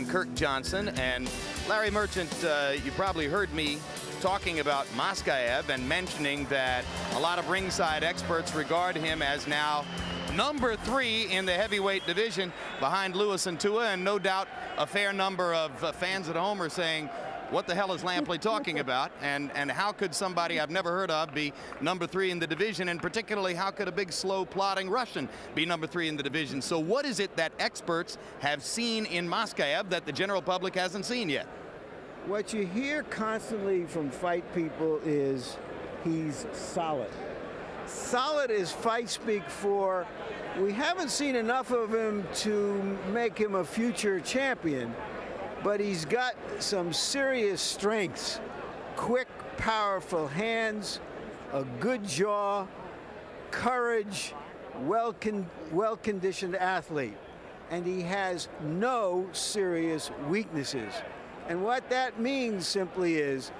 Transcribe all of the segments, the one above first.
Kirk Johnson. And Larry Merchant, you probably heard me talking about Maskaev and mentioning that a lot of ringside experts regard him as now number 3 in the heavyweight division behind Lewis and Tua, and no doubt a fair number of fans at home are saying, what the hell is Lampley talking about? And how could somebody I've never heard of be number 3 in the division? And particularly, how could a big, slow, plodding Russian be number 3 in the division? So what is it that experts have seen in Maskaev that the general public hasn't seen yet? What you hear constantly from fight people is he's solid. Solid is fight speak for, we haven't seen enough of him to make him a future champion, but he's got some serious strengths. Quick, powerful hands, a good jaw, courage, well-conditioned athlete. And he has no serious weaknesses. And what that means simply is,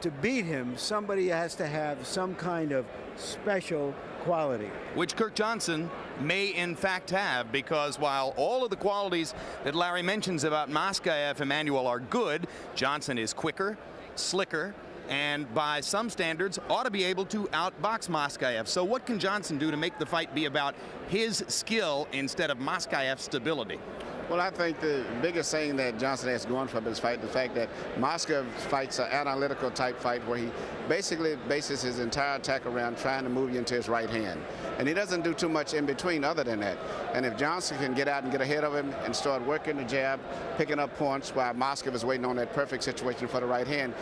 to beat him, somebody has to have some kind of special quality. Which Kirk Johnson may in fact have, because while all of the qualities that Larry mentions about Maskaev, Emmanuel, are good, Johnson is quicker, slicker, and by some standards ought to be able to outbox Maskaev. So what can Johnson do to make the fight be about his skill instead of Maskaev's stability? Well, I think the biggest thing that Johnson has going for his fight, the fact that Maskaev fights an analytical type fight where he basically bases his entire attack around trying to move you into his right hand. And he doesn't do too much in between other than that. And if Johnson can get out and get ahead of him and start working the jab, picking up points while Maskaev is waiting on that perfect situation for the right hand,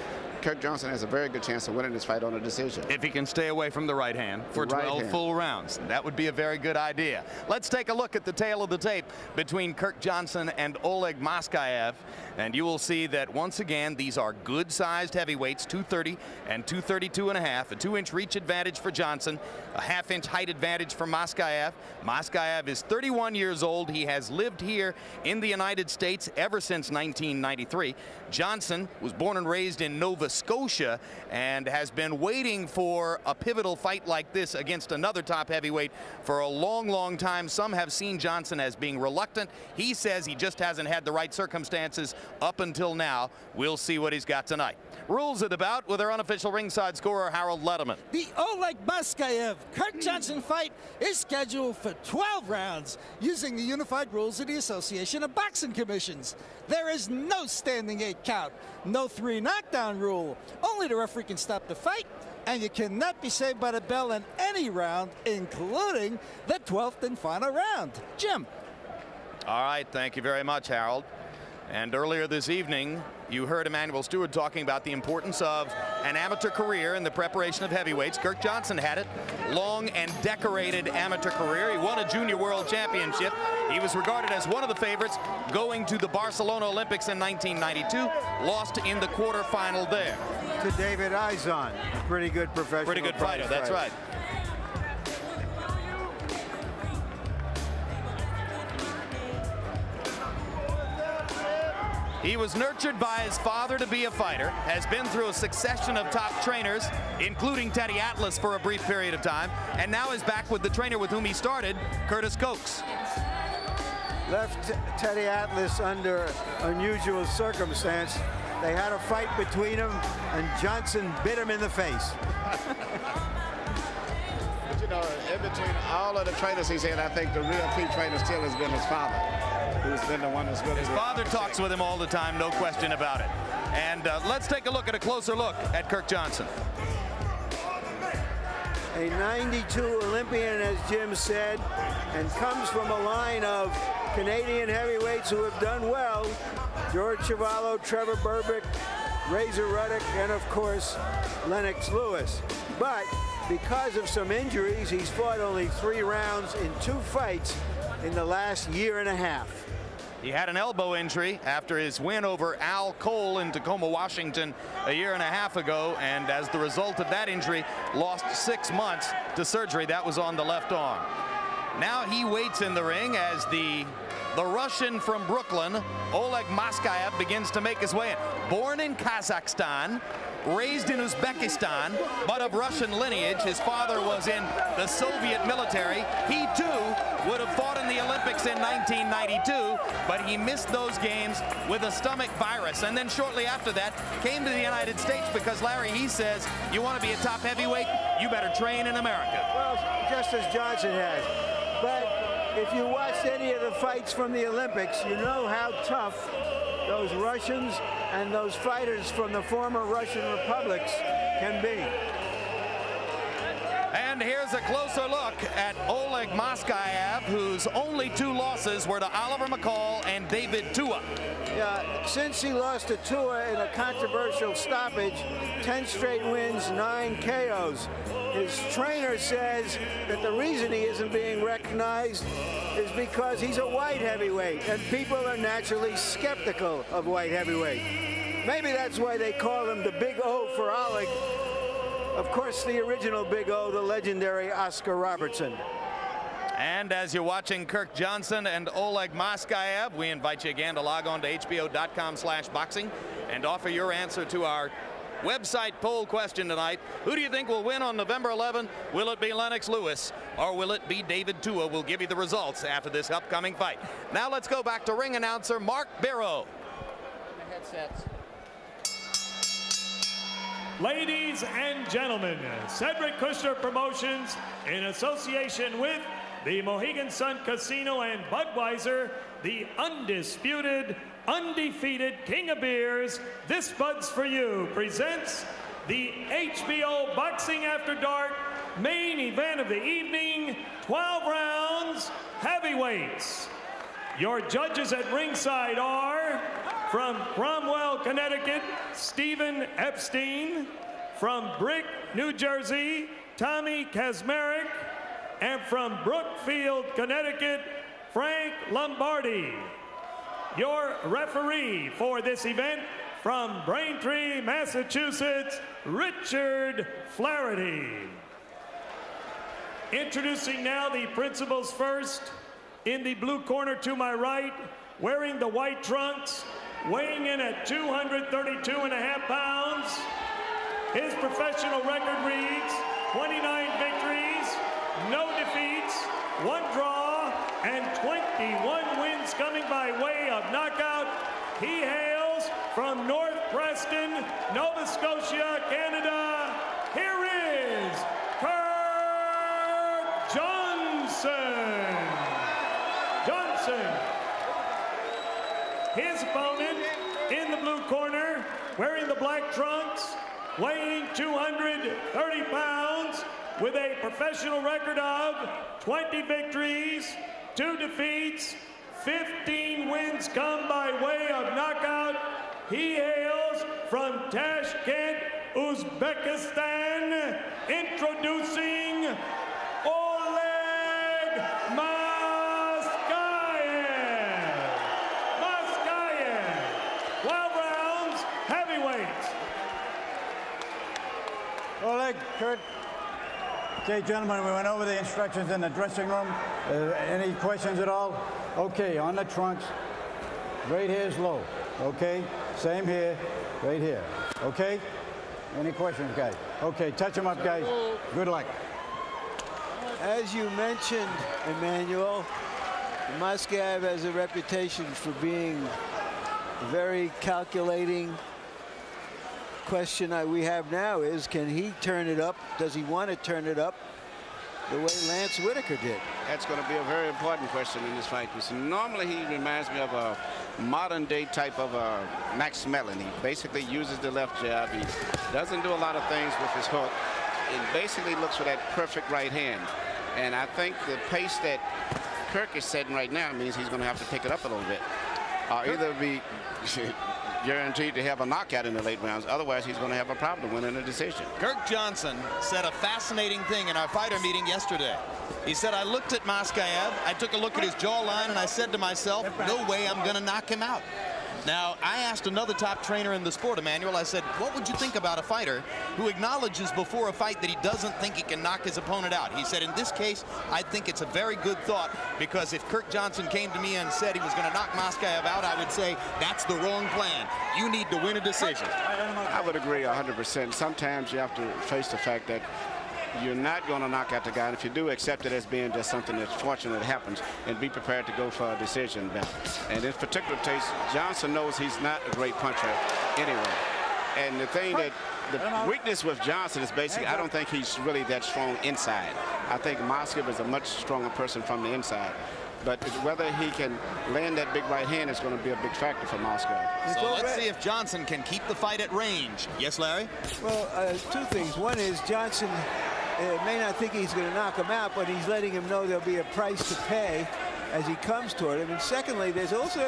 Kirk Johnson has a very good chance of winning this fight on a decision. If he can stay away from the right hand for 12 full rounds, that would be a very good idea. Let's take a look at the tail of the tape between Kirk Johnson and Oleg Maskaev, and you will see that once again these are good-sized heavyweights, 230 and 232 and a half, a 2-inch reach advantage for Johnson, a half-inch height advantage for Maskaev. Maskaev is 31 years old. He has lived here in the United States ever since 1993. Johnson was born and raised in Nova Scotia and has been waiting for a pivotal fight like this against another top heavyweight for a long, long time. Some have seen Johnson as being reluctant. He says he just hasn't had the right circumstances up until now. We'll see what he's got tonight. Rules of the bout with our unofficial ringside scorer, Harold Letterman. The Oleg Maskaev Kirk Johnson fight is scheduled for 12 rounds using the unified rules of the Association of Boxing Commissions. There is no standing 8 count, no 3 knockdown rule. Only the referee can stop the fight, and you cannot be saved by the bell in any round, including the 12th and final round. Jim. All right, thank you very much, Harold. And earlier this evening, you heard Emmanuel Stewart talking about the importance of an amateur career in the preparation of heavyweights. Kirk Johnson had it. Long and decorated amateur career. He won a junior world championship. He was regarded as one of the favorites going to the Barcelona Olympics in 1992. Lost in the quarterfinal there. To David Izon, pretty good professional. Pretty good fighter, that's right. He was nurtured by his father to be a fighter, has been through a succession of top trainers, including Teddy Atlas for a brief period of time, and now is back with the trainer with whom he started, Curtis Coates. Left Teddy Atlas under unusual circumstance. They had a fight between them, and Johnson bit him in the face. But you know, in between all of the trainers he's had, I think the real key trainer still has been his father, who's been the one that's really... His father talks with him all the time, no question about it. And let's take a look at a closer look at Kirk Johnson. A 92 Olympian, as Jim said, and comes from a line of Canadian heavyweights who have done well. George Chuvalo, Trevor Berbick, Razor Ruddock, and of course, Lennox Lewis. But because of some injuries, he's fought only 3 rounds in 2 fights in the last year and a half. He had an elbow injury after his win over Al Cole in Tacoma, Washington a year and a half ago, and as the result of that injury, lost 6 months to surgery. That was on the left arm. Now he waits in the ring as the The Russian from Brooklyn, Oleg Maskaev, begins to make his way in. Born in Kazakhstan, raised in Uzbekistan, but of Russian lineage. His father was in the Soviet military. He too would have fought in the Olympics in 1992, but he missed those games with a stomach virus. And then shortly after that, came to the United States because, Larry, he says, you want to be a top heavyweight, you better train in America. Well, just as Johnson has. But if you watched any of the fights from the Olympics, you know how tough those Russians and those fighters from the former Russian republics can be. And here's a closer look at Oleg Maskaev, whose only 2 losses were to Oliver McCall and David Tua. Yeah, since he lost to Tua in a controversial stoppage, 10 straight wins, 9 KOs. His trainer says that the reason he isn't being recognized is because he's a white heavyweight, and people are naturally skeptical of white heavyweight. Maybe that's why they call him the Big O for Oleg. Of course, the original Big O, the legendary Oscar Robertson. And as you're watching Kirk Johnson and Oleg Maskaev, we invite you again to log on to hbo.com/boxing and offer your answer to our website poll question tonight. Who do you think will win on November 11? Will it be Lennox Lewis or will it be David Tua? We'll give you the results after this upcoming fight. Now let's go back to ring announcer Mark Barrow. Headsets. Ladies and gentlemen, Cedric Kushner Promotions, in association with the Mohegan Sun Casino and Budweiser, the undisputed, undefeated King of Beers, This Bud's For You, presents the HBO Boxing After Dark main event of the evening, 12 rounds, heavyweights. Your judges at ringside are, from Cromwell, Connecticut, Stephen Epstein. From Brick, New Jersey, Tommy Kazmarek. And from Brookfield, Connecticut, Frank Lombardi. Your referee for this event, from Braintree, Massachusetts, Richard Flaherty. Introducing now the principals first. In the blue corner to my right, wearing the white trunks, weighing in at 232.5 pounds. His professional record reads 29 victories, no defeats, 1 draw, and 21 wins coming by way of knockout. He hails from North Preston, Nova Scotia, Canada. Here is Kirk Johnson. His opponent in the blue corner, wearing the black trunks, weighing 230 pounds, with a professional record of 20 victories, 2 defeats, 15 wins come by way of knockout. He hails from Tashkent, Uzbekistan, introducing Oleg Maskaev. 12 rounds, heavyweights. Oleg, Kurt. Okay, gentlemen, we went over the instructions in the dressing room. Any questions at all? Okay, on the trunks, right here is low. Okay, same here, right here. Okay? Any questions, guys? Okay, touch them up, guys. Good luck. As you mentioned, Emmanuel, Maskaev has a reputation for being very calculating. Question we have now is, can he turn it up? Does he want to turn it up the way Lance Whitaker did? That's going to be a very important question in this fight. Normally, he reminds me of a modern-day type of Max Mellon. He basically uses the left jab. He doesn't do a lot of things with his hook. It basically looks for that perfect right hand. And I think the pace that Kirk is setting right now means he's going to have to pick it up a little bit. Either be guaranteed to have a knockout in the late rounds. Otherwise, he's going to have a problem winning a decision. Kirk Johnson said a fascinating thing in our fighter meeting yesterday. He said, I looked at Maskaev, I took a look at his jawline, and I said to myself, no way I'm going to knock him out. Now, I asked another top trainer in the sport, Emmanuel, I said, what would you think about a fighter who acknowledges before a fight that he doesn't think he can knock his opponent out? He said, in this case, I think it's a very good thought, because if Kirk Johnson came to me and said he was going to knock Maskaev out, I would say, that's the wrong plan. You need to win a decision. I would agree 100%. Sometimes you have to face the fact that you're not going to knock out the guy, and if you do, accept it as being just something that's fortunate that happens, and be prepared to go for a decision now. And in this particular case, Johnson knows he's not a great puncher anyway. And the thing that the weakness with Johnson is basically, I don't think he's really that strong inside. I think Maskaev is a much stronger person from the inside. But whether he can land that big right hand is going to be a big factor for Maskaev. So let's see if Johnson can keep the fight at range. Yes, Larry? Well, two things. One is Johnson may not think he's going to knock him out, but he's letting him know there'll be a price to pay as he comes toward him. And secondly, there's also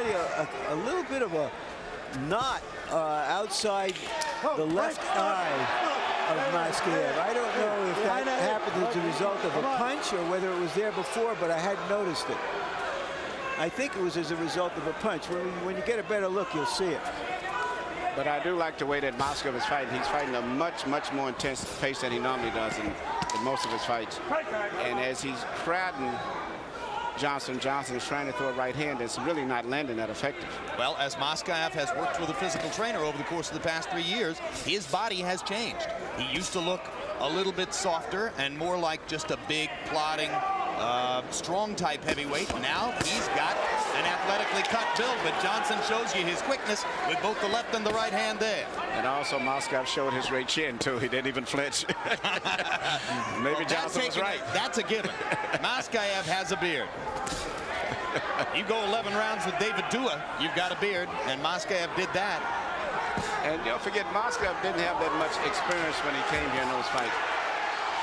a little bit of a knot outside the left eye of Maskaev. I don't know if that happened as a result of a punch or whether it was there before, but I hadn't noticed it. I think it was as a result of a punch. When you get a better look, you'll see it. But I do like the way that Maskaev is fighting. He's fighting a much, much more intense pace than he normally does in most of his fights. And as he's crowding Johnson is trying to throw a right hand that's really not landing that effective. Well, as Maskaev has worked with a physical trainer over the course of the past 3 years, his body has changed. He used to look a little bit softer and more like just a big, plodding, strong type heavyweight. Now he's got an athletically cut build, but Johnson shows you his quickness with both the left and the right hand there. And also Maskaev showed his great chin too. He didn't even flinch. Maybe well, Johnson was right. That's a given. Maskaev has a beard. You go 11 rounds with David Dua, you've got a beard, and Maskaev did that. And don't forget, Maskaev didn't have that much experience when he came here in those fights.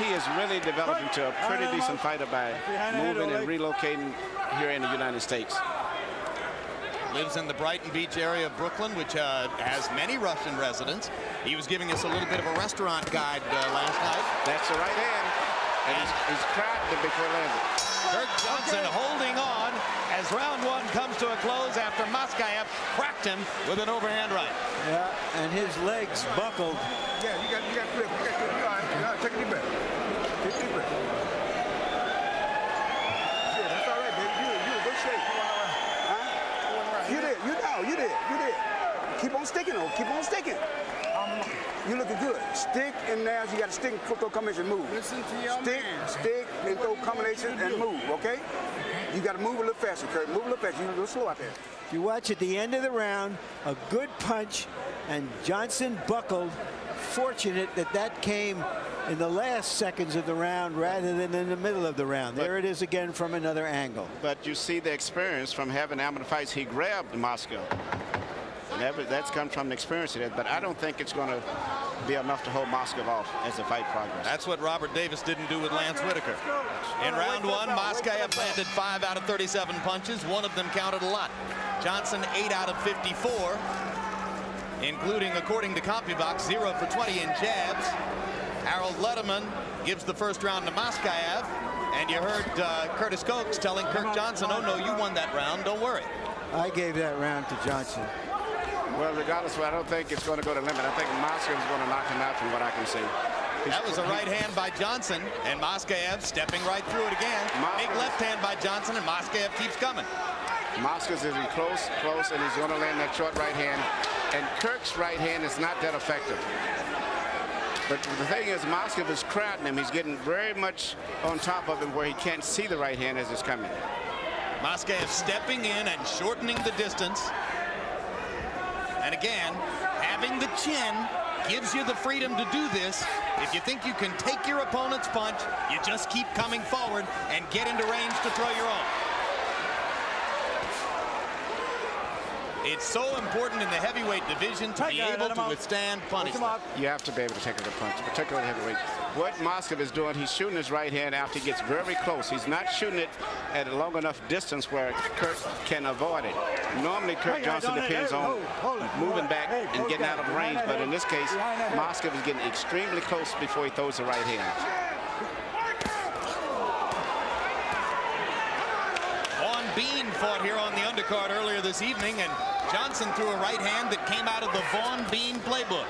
He is really developing to a pretty decent fighter by moving and relocating here in the United States. Lives in the Brighton Beach area of Brooklyn, which has many Russian residents. He was giving us a little bit of a restaurant guide last night. That's the right hand. And he's cracked it before landing. Kirk Johnson holding on as round one comes to a close after Maskaev cracked him with an overhand right. Yeah, and his legs buckled. Yeah, you got grip. You got grip. All right, take a deep breath. Take a deep breath. Yeah, that's all right, baby. You in good shape. Huh? You did. Keep on sticking, though. Keep on sticking. You looking good. Stick and now you got to stick and throw combinations and move. Listen to your stick, man. Stick and throw combinations and move, okay? You got to move a little faster, Kirk. Move a little faster. You're a little slow out there. If you watch at the end of the round, a good punch, and Johnson buckled. Fortunate that came in the last seconds of the round rather than in the middle of the round. There it is again from another angle. But you see the experience from having amateur fights. He grabbed Maskaev. That's come from the experience of it, but I don't think it's going to be enough to hold Maskaev off as the fight progresses. That's what Robert Davis didn't do with Lance Whitaker. In round one, Maskaev landed 5 out of 37 punches. One of them counted a lot. Johnson 8 out of 54, including, according to CompuBox, 0 for 20 in jabs. Harold Letterman gives the first round to Maskaev, and you heard Curtis Coates telling Kirk Johnson, oh no, you won that round, don't worry. I gave that round to Johnson. Well, regardless, I don't think it's going to go to limit. I think Maskaev is going to knock him out from what I can see. That was a right hand by Johnson, and Maskaev stepping right through it again. Big left hand by Johnson, and Maskaev keeps coming. Maskaev is close, and he's going to land that short right hand. And Kirk's right hand is not that effective. But the thing is, Maskaev is crowding him. He's getting very much on top of him where he can't see the right hand as it's coming. Maskaev stepping in and shortening the distance. And again, having the chin gives you the freedom to do this. If you think you can take your opponent's punch, you just keep coming forward and get into range to throw your own. It's so important in the heavyweight division to be able to withstand punishment. You have to be able to take a good punch, particularly heavyweight. What Maskaev is doing, he's shooting his right hand after he gets very close. He's not shooting it at a long enough distance where Kirk can avoid it. Normally, Kirk Johnson depends on moving back and getting out of range, but in this case, Maskaev is getting extremely close before he throws the right hand. On being fought here on the undercard earlier this evening, and Johnson threw a right hand that came out of the Vaughn Bean playbook.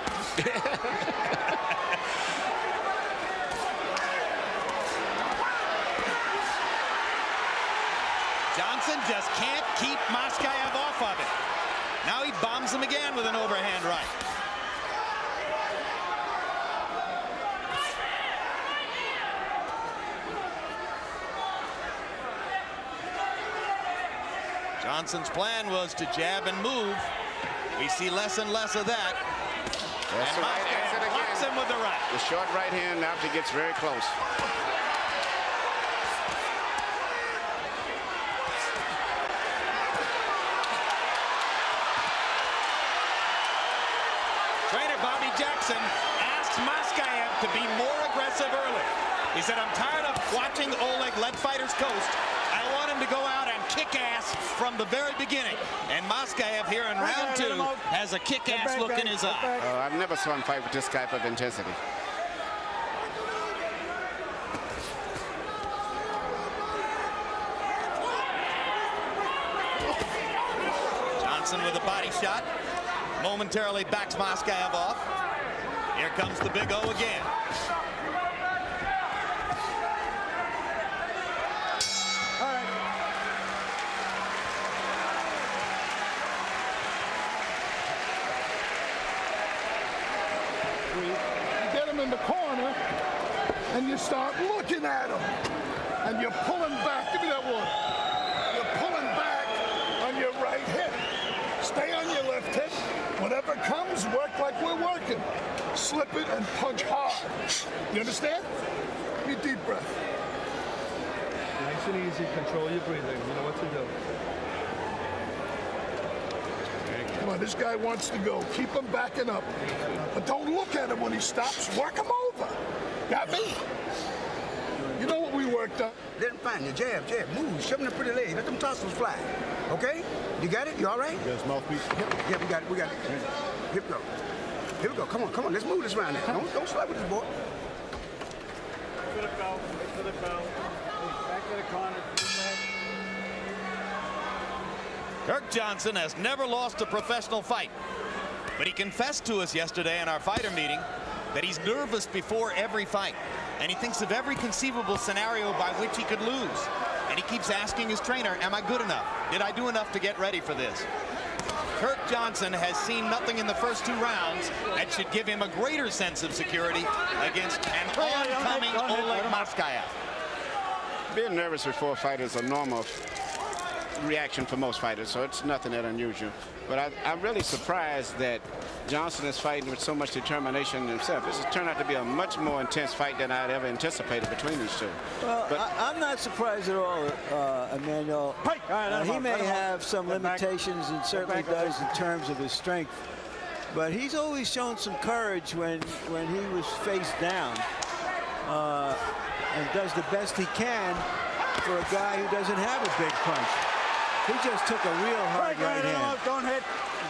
Johnson just can't keep Maskaev off of it. Now he bombs him again with an overhand right. Johnson's plan was to jab and move. We see less and less of that. That's and right. Maskaev blocks him with the right. The short right hand after he gets very close. Trainer Bobby Jackson asked Maskaev to be more aggressive early. He said, I'm tired of watching Oleg let fighters coast. I want him to go out and kick ass from the very beginning. And Maskaev here in round 2 has a kick-ass look in his eye. I've never saw him fight with this type of intensity. Johnson with a body shot. Momentarily backs Maskaev off. Here comes the big O again. In the corner and you start looking at him and you're pulling back. Give me that one. You're pulling back on your right hip. Stay on your left hip. Whatever comes, work like we're working. Slip it and punch hard. You understand? Give me a deep breath. Nice and easy. Control your breathing. You know what to do. Come on, this guy wants to go. Keep him backing up. But don't look at him when he stops. Work him over. Got me? You know what we worked on? Let him find you. Jab, jab. Move. Shove him the pretty leg. Let them tossers fly. Okay? You got it? You all right? Yes, mouthpiece. Yeah, we got it. We got it. Here we go. Here we go. Come on, come on. Let's move this round now. Don't slap with this boy. Wait for the bell. Wait for the bell. Back to the corner. Kirk Johnson has never lost a professional fight, but he confessed to us yesterday in our fighter meeting that he's nervous before every fight, and he thinks of every conceivable scenario by which he could lose, and he keeps asking his trainer, am I good enough? Did I do enough to get ready for this? Kirk Johnson has seen nothing in the first 2 rounds that should give him a greater sense of security against an oncoming Oleg Maskaev. Being nervous before a fight is a normal reaction for most fighters, so it's nothing that unusual. But I'm really surprised that Johnson is fighting with so much determination himself. This has turned out to be a much more intense fight than I'd ever anticipated between these two. Well, but I'm not surprised at all, Emmanuel. He may have some limitations, and certainly does in terms of his strength. But he's always shown some courage when he was face down, and does the best he can for a guy who doesn't have a big punch. He just took a real hard right hand. Don't hit.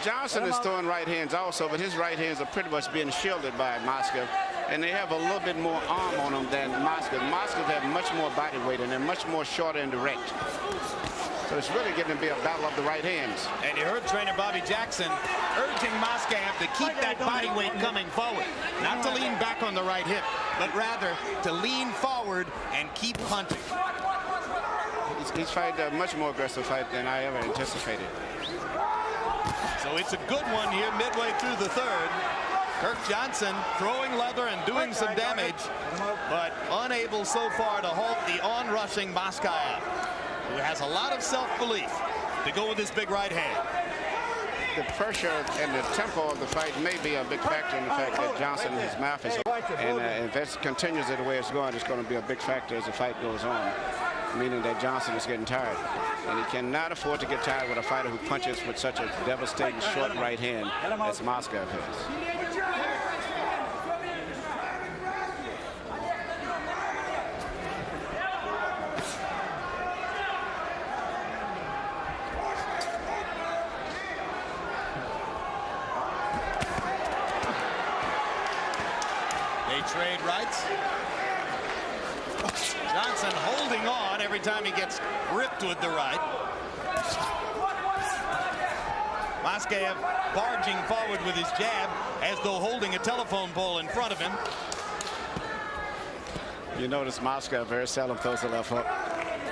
Johnson is throwing right hands also, but his right hands are pretty much being shielded by Maskaev, and they have a little bit more arm on them than Maskaev. Maskaev have much more body weight, and they're much more shorter and direct. So it's really getting to be a battle of the right hands. And you heard trainer Bobby Jackson urging Maskaev to keep that body weight coming forward. Not to lean back on the right hip, but rather to lean forward and keep punching. He's fighting a much more aggressive fight than I ever anticipated. So it's a good one here midway through the 3rd. Kirk Johnson throwing leather and doing some damage, but unable so far to halt the on-rushing Maskaev, who has a lot of self-belief to go with his big right hand. The pressure and the tempo of the fight may be a big factor in the fact that Johnson, his mouth is open. And if it continues the way it's going, it's going to be a big factor as the fight goes on, meaning that Johnson is getting tired. And he cannot afford to get tired with a fighter who punches with such a devastating short right hand as Maskaev has. Trade rights. Johnson holding on every time he gets ripped with the right. Maskaev barging forward with his jab as though holding a telephone pole in front of him. You notice Maskaev very seldom throws the left hook.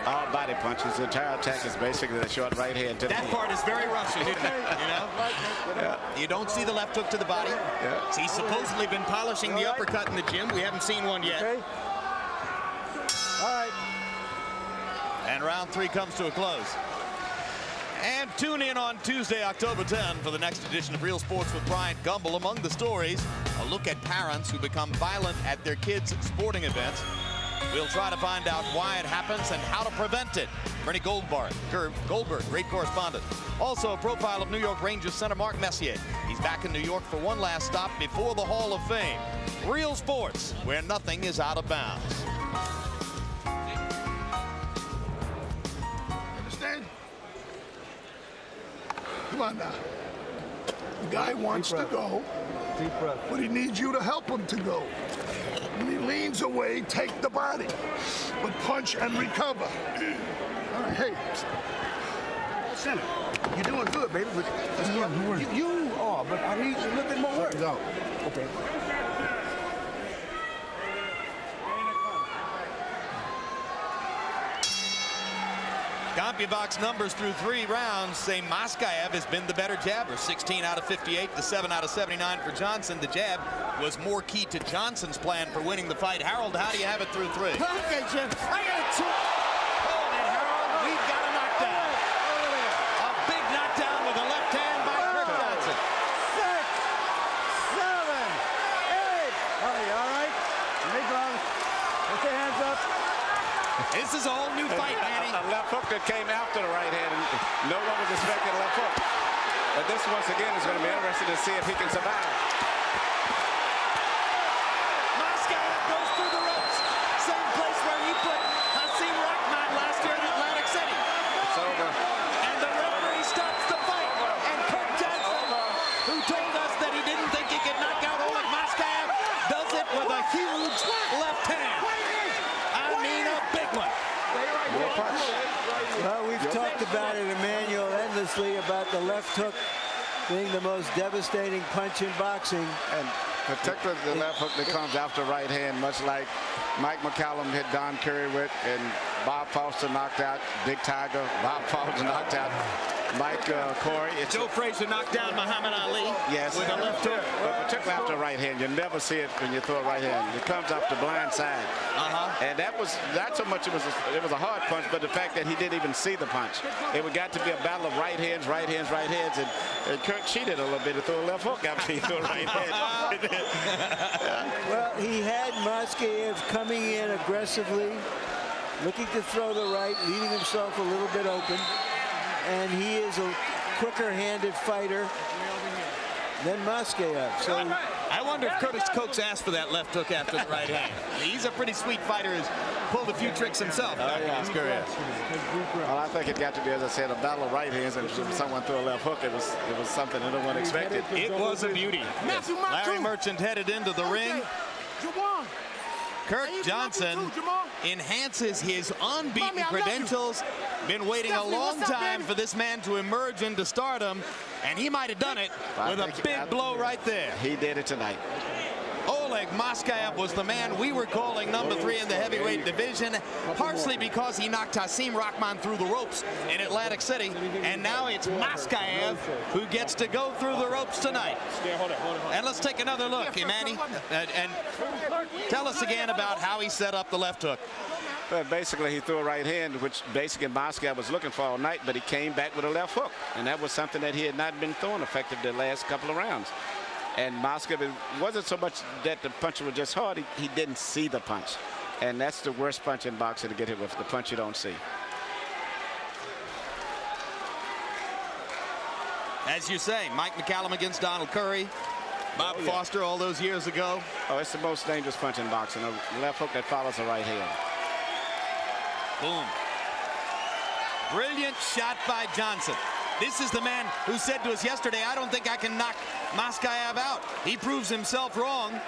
All body punches. The entire attack is basically the short right hand to the That knee. part is very Russian, isn't it? You know? Yeah. You don't see the left hook to the body. Yeah. He's supposedly been polishing the uppercut in the gym. We haven't seen one yet. Okay. All right. And round 3 comes to a close. And tune in on Tuesday, October 10 for the next edition of Real Sports with Bryant Gumbel. Among the stories, a look at parents who become violent at their kids' sporting events. We'll try to find out why it happens and how to prevent it. Bernie Goldberg, great correspondent. Also a profile of New York Rangers center Mark Messier. He's back in New York for one last stop before the Hall of Fame. Real Sports, where nothing is out of bounds. Understand? Come on now. The guy wants to go, Deep breath. but he needs you to help him to go. When he leans away, take the body, but punch and recover. All right, hey. Center, you're doing good, baby, but you are, but I need a little bit more work. Okay. CompuBox numbers through 3 rounds say Maskaev has been the better jabber. 16 out of 58 to 7 out of 79 for Johnson. The jab was more key to Johnson's plan for winning the fight. Harold, how do you have it through 3? Okay, Jim. I got 2. Hold it, Harold. We've got a knockdown. A big knockdown with a left hand by Kirk Johnson. 6, 7, 8. All right? Big gloves. Put your hands up. This is a whole new fight, Manny. A left hook that came after the right hand, and no one was expecting a left hook. But this, once again, is going to be interesting to see if he can survive. Maskaev goes through the ropes. Same place where he put Hasim Rahman last year in Atlantic City. It's over. And the referee stops the fight. And Kirk Johnson, who told us that he didn't think he could knock out Oleg Maskaev, does it with a huge left hand. I mean, a big one. Well, we've talked about it, Emmanuel, endlessly about the left hook being the most devastating punch in boxing. And particularly the left hook that comes after right hand, much like Mike McCallum hit Don Curry with, and Bob Foster knocked out Big Tiger. Bob Foster knocked out Mike Corey. Joe Frazier knocked down Muhammad Ali with a left hook. But particularly after right hand, you never see it when you throw a right hand. It comes off the blind side. And that was not so much it was a hard punch, but the fact that he didn't even see the punch. It got to be a battle of right hands, and Kirk cheated a little bit to throw a left hook after he threw a right hand. Well, he had Maskaev coming in aggressively, looking to throw the right, leaving himself a little bit open. And he is a quicker-handed fighter than Maskaev. So I wonder if Curtis Coates asked for that left hook after the right hand. He's a pretty sweet fighter. He's pulled a few tricks himself in his career. Well, I think it got to be, as I said, a battle of right hands, and if someone threw a left hook, it was something that no one expected. It was a beauty. Larry Merchant headed into the ring. Kirk Johnson enhances his unbeaten credentials. Been waiting a long time for this man to emerge into stardom, and he might have done it with a big blow right there. He did it tonight. Oleg Maskaev was the man we were calling number 3 in the heavyweight division, partially because he knocked Hasim Rahman through the ropes in Atlantic City, and now it's Maskaev who gets to go through the ropes tonight. And let's take another look, Manny, and tell us again about how he set up the left hook. Well, basically, he threw a right hand, which basically Maskaev was looking for all night, but he came back with a left hook, and that was something that he had not been throwing effective the last couple of rounds. And Maskaev, it wasn't so much that the punch was just hard, he didn't see the punch. And that's the worst punch in boxing, to get hit with, the punch you don't see. As you say, Mike McCallum against Donald Curry, Bob Foster all those years ago. Oh, it's the most dangerous punch in boxing, a left hook that follows a right hand. Boom. Brilliant shot by Johnson. This is the man who said to us yesterday, I don't think I can knock Maskaev out. He proves himself wrong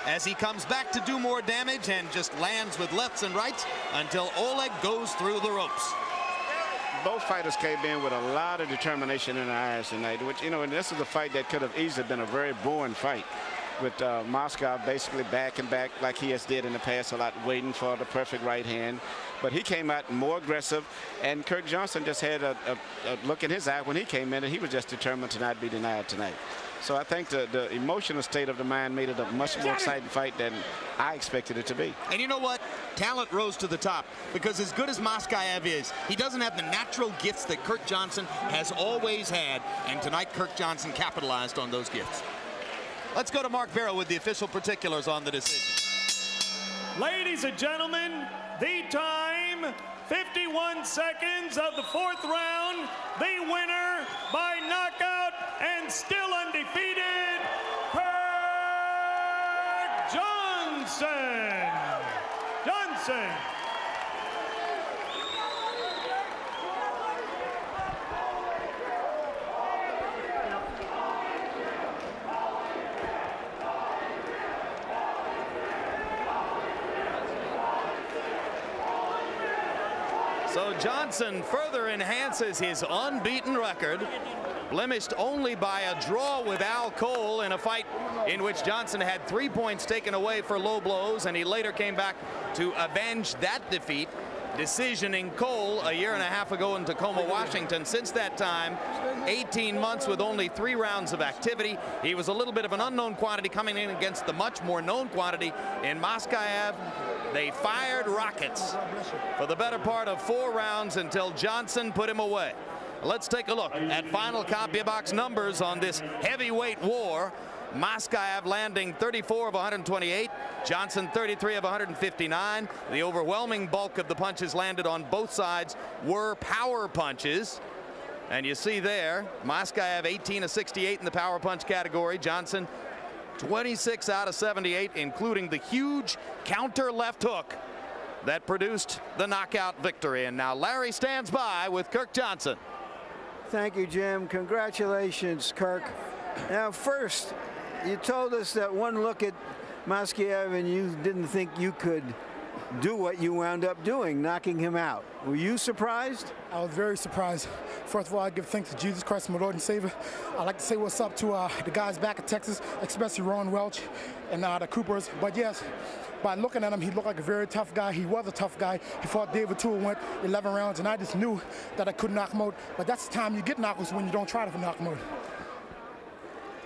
as he comes back to do more damage and just lands with lefts and rights until Oleg goes through the ropes. both fighters came in with a lot of determination in their eyes tonight, which, you know, and this is a fight that could have easily been a very boring fight, with Maskaev basically back and back like he has did in the past a lot, waiting for the perfect right hand. But he came out more aggressive, and Kirk Johnson just had a look in his eye when he came in, and he was just determined to not be denied tonight. So I think the emotional state of the mind made it a much more exciting fight than I expected it to be. And you know what? Talent rose to the top, because as good as Maskaev is, he doesn't have the natural gifts that Kirk Johnson has always had, and tonight Kirk Johnson capitalized on those gifts. Let's go to Mark Barrow with the official particulars on the decision. Ladies and gentlemen, the time, 51 seconds of the 4th round. The winner by knockout and still undefeated, Kirk Johnson. So Johnson further enhances his unbeaten record, blemished only by a draw with Al Cole in a fight in which Johnson had 3 points taken away for low blows, and he later came back to avenge that defeat, decisioning Cole a year and a half ago in Tacoma, Washington. Since that time, 18 months with only 3 rounds of activity. He was a little bit of an unknown quantity coming in against the much more known quantity in Maskaev. They fired rockets for the better part of 4 rounds until Johnson put him away. Let's take a look at final copy box numbers on this heavyweight war. Maskaev landing 34 of 128, Johnson 33 of 159. The overwhelming bulk of the punches landed on both sides were power punches. And you see there, Maskaev 18 of 68 in the power punch category. Johnson 26 out of 78, including the huge counter left hook that produced the knockout victory. And now Larry stands by with Kirk Johnson. Thank you, Jim. Congratulations, Kirk. Now, first, you told us that one look at Maskaev and you didn't think you could do what you wound up doing, knocking him out. Were you surprised? I was very surprised. First of all, I give thanks to Jesus Christ, my Lord and Savior. I'd like to say what's up to the guys back in Texas, especially Ron Welch and the Coopers. But yes, by looking at him, he looked like a very tough guy. He was a tough guy. He fought David Tool, went 11 rounds, and I just knew that I couldn't knock him out. But that's the time you get knockouts, when you don't try to knock him out.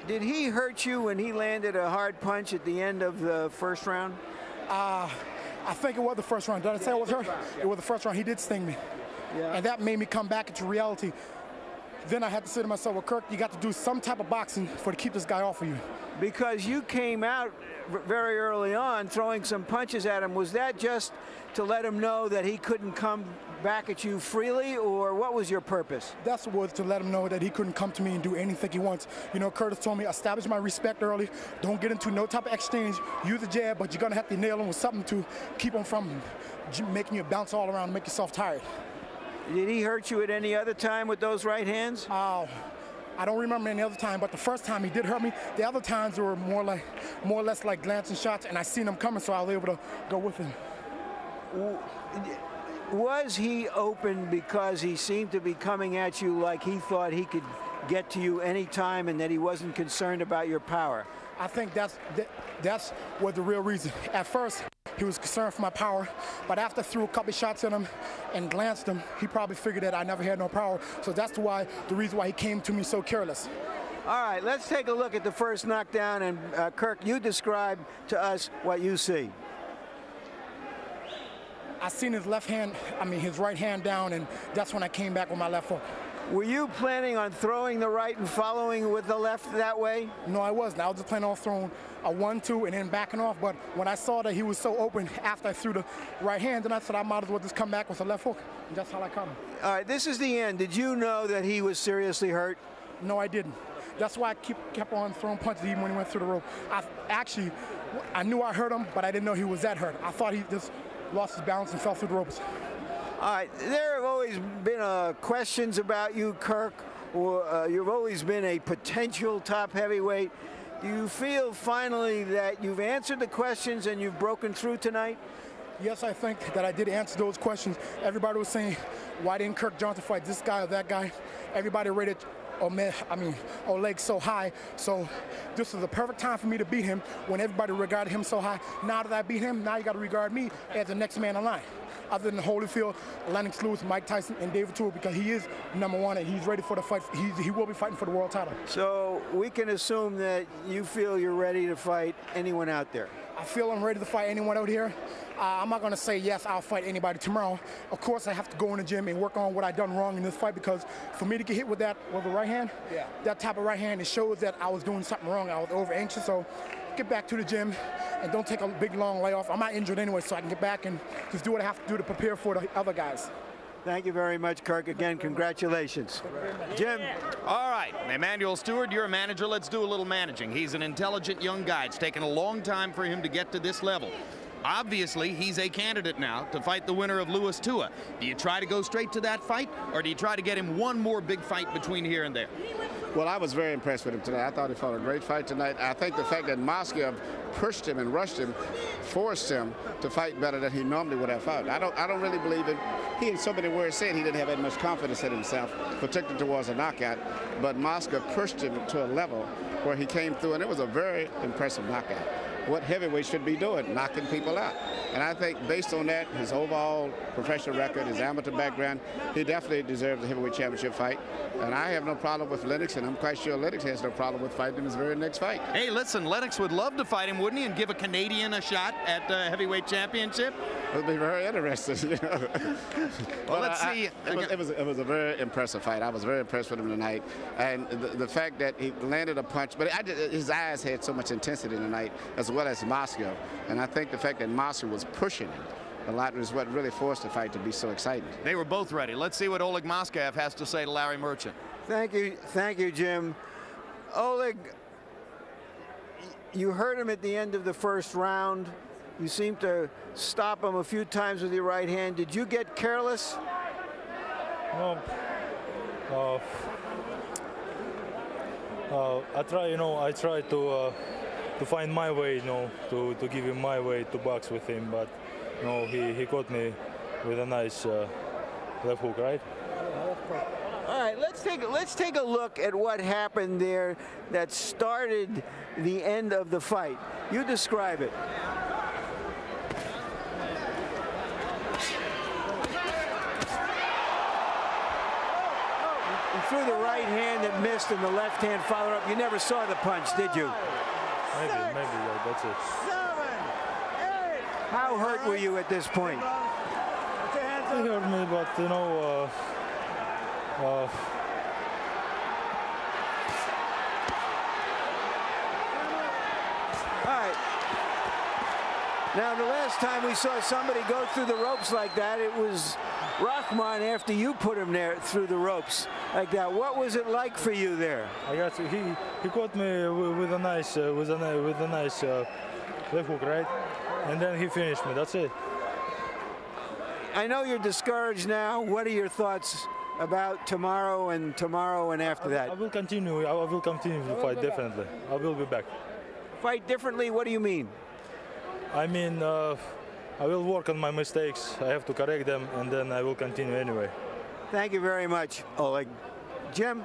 Did he hurt you when he landed a hard punch at the end of the first round? I think it was the first round. Did I say it was hurt? It was the first round. He did sting me. Yeah. And that made me come back into reality. Then I had to say to myself, well, Kirk, you got to do some type of boxing to keep this guy off of you. Because you came out very early on throwing some punches at him. Was that just to let him know that he couldn't come back at you freely, or what was your purpose? That's what was to let him know that he couldn't come to me and do anything he wants. You know, Curtis told me, establish my respect early. Don't get into no type of exchange. Use a jab, but you're going to have to nail him with something to keep him from making you bounce all around and make yourself tired. Did he hurt you at any other time with those right hands? I don't remember any other time, but the first time he did hurt me. The other times were more or less like glancing shots, and I seen him coming, so I was able to go with him. Was he open because he seemed to be coming at you like he thought he could get to you anytime and that he wasn't concerned about your power? I think that's was the real reason. At first, he was concerned for my power, but after I threw a couple shots at him and glanced him, he probably figured that I never had no power. So that's the reason why he came to me so careless. All right, let's take a look at the first knockdown, and Kirk, you describe to us what you see. I seen his his right hand down, and that's when I came back with my left hook. Were you planning on throwing the right and following with the left that way? No, I wasn't. I was just planning on throwing a 1-2 and then backing off. But when I saw that he was so open after I threw the right hand, then I said I might as well just come back with a left hook. And that's how I come. All right, this is the end. Did you know that he was seriously hurt? No, I didn't. That's why I kept on throwing punches even when he went through the rope. I knew I hurt him, but I didn't know he was that hurt. I thought he just lost his balance and fell through the ropes. All right, there have always been questions about you, Kirk. You've always been a potential top heavyweight. Do you feel finally that you've answered the questions and you've broken through tonight? Yes, I think that I did answer those questions. Everybody was saying, why didn't Kirk Johnson fight this guy or that guy? Everybody rated Oleg so high. So this is the perfect time for me to beat him when everybody regarded him so high. Now that I beat him, now you got to regard me as the next man in line. Other than Holyfield, Lennox Lewis, Mike Tyson, and David Tool, because he is #1 and he's ready for the fight. He will be fighting for the world title. So we can assume that you feel you're ready to fight anyone out there. I feel I'm ready to fight anyone out here. I'm not going to say, yes, I'll fight anybody tomorrow. Of course, I have to go in the gym and work on what I've done wrong in this fight, because for me to get hit with the right hand, that type of right hand, it shows that I was doing something wrong. I was over anxious. So get back to the gym and don't take a big, long layoff. I'm not injured anyway, so I can get back and just do what I have to do to prepare for the other guys. Thank you very much, Kirk. Again, congratulations. Jim. All right, Emmanuel Stewart, you're a manager. Let's do a little managing. He's an intelligent young guy. It's taken a long time for him to get to this level. Obviously, he's a candidate now to fight the winner of Lewis Tua. Do you try to go straight to that fight, or do you try to get him one more big fight between here and there? Well, I was very impressed with him tonight. I thought he fought a great fight tonight. I think the fact that Maskaev pushed him and rushed him forced him to fight better than he normally would have fought. I don't really believe it. He, in so many words, said he didn't have that much confidence in himself, particularly towards a knockout. But Maskaev pushed him to a level where he came through, and it was a very impressive knockout. What heavyweight should be doing, knocking people out. And I think based on that, his overall professional record, his amateur background, he definitely deserves a heavyweight championship fight. And I have no problem with Lennox, and I'm quite sure Lennox has no problem with fighting him his very next fight. Hey, listen, Lennox would love to fight him, wouldn't he, and give a Canadian a shot at the heavyweight championship? It would be very interesting. You know? Well, let's see. It was a very impressive fight. I was very impressed with him tonight. And the fact that he landed a punch, but his eyes had so much intensity tonight, as well as Maskaev. And I think the fact that Maskaev was pushing him a lot was what really forced the fight to be so exciting. They were both ready. Let's see what Oleg Maskaev has to say to Larry Merchant. Thank you, Jim. Oleg, you heard him at the end of the first round. You seemed to stop him a few times with your right hand. Did you get careless? No. I try to find my way, to give him my way to box with him, but he caught me with a nice left hook, right? All right, let's take a look at what happened there that started the end of the fight. You describe it. You threw the right hand that missed and the left hand followed up. You never saw the punch, did you? Maybe, yeah, that's it. How hurt were you at this point? It hurt me, but All right. Now, the last time we saw somebody go through the ropes like that, it was Rahman after you put him there through the ropes like that. What was it like for you there? I got he caught me with a nice left hook, right? And then he finished me. That's it. I know you're discouraged now. What are your thoughts about tomorrow and after that? I will continue. I will continue to fight, definitely. I will be back. Fight differently? What do you mean? I mean, I will work on my mistakes. I have to correct them, and then I will continue anyway. Thank you very much, Oleg. Jim?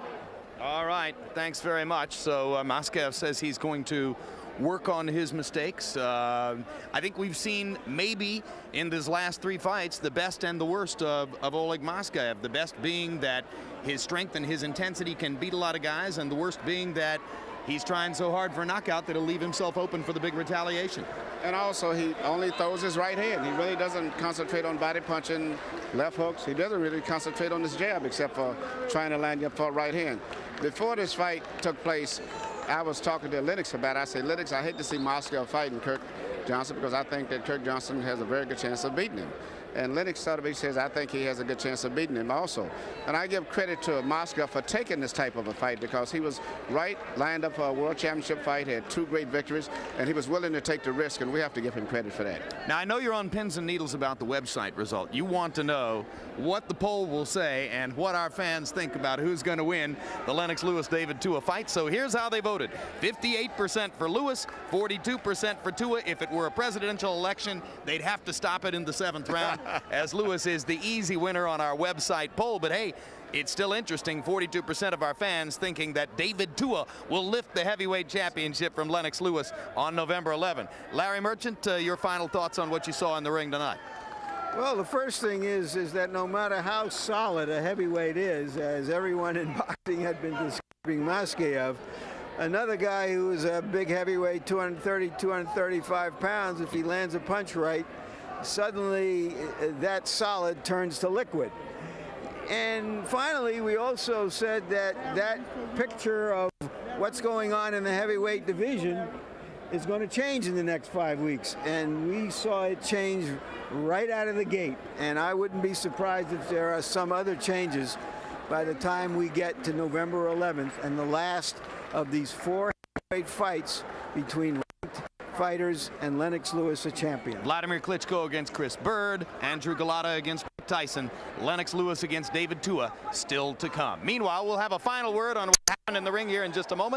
All right, thanks very much. So Maskaev says he's going to work on his mistakes. I think we've seen maybe in these last three fights the best and the worst of Oleg Maskaev. The best being that his strength and his intensity can beat a lot of guys, and the worst being that he's trying so hard for a knockout that he'll leave himself open for the big retaliation. And also, he only throws his right hand. He really doesn't concentrate on body punching, left hooks. He doesn't really concentrate on his jab except for trying to line you up for a right hand. Before this fight took place, I was talking to Lennox about it. I said, Lennox, I hate to see Maskaev fighting Kirk Johnson because I think that Kirk Johnson has a very good chance of beating him. And Lennox sort of says, I think he has a good chance of beating him also. And I give credit to Maskaev for taking this type of a fight because he was lined up for a world championship fight, had 2 great victories, and he was willing to take the risk, and we have to give him credit for that. Now, I know you're on pins and needles about the website result. You want to know what the poll will say and what our fans think about who's going to win the Lennox Lewis-David Tua fight. So here's how they voted. 58% for Lewis, 42% for Tua. If it were a presidential election, they'd have to stop it in the 7th round, as Lewis is the easy winner on our website poll. But hey, it's still interesting, 42% of our fans thinking that David Tua will lift the heavyweight championship from Lennox Lewis on November 11. Larry Merchant, your final thoughts on what you saw in the ring tonight? Well, the first thing is that no matter how solid a heavyweight is, as everyone in boxing had been describing Maskaev, another guy who is a big heavyweight, 230, 235 pounds, if he lands a punch right, suddenly that solid turns to liquid. And finally, we also said that picture of what's going on in the heavyweight division is going to change in the next 5 weeks. And we saw it change right out of the gate. And I wouldn't be surprised if there are some other changes by the time we get to November 11th and the last of these 4 heavyweight fights between ranked fighters and Lennox Lewis, a champion. Vladimir Klitschko against Chris Bird, Andrew Galata against Mike Tyson, Lennox Lewis against David Tua still to come. Meanwhile, we'll have a final word on what happened in the ring here in just a moment.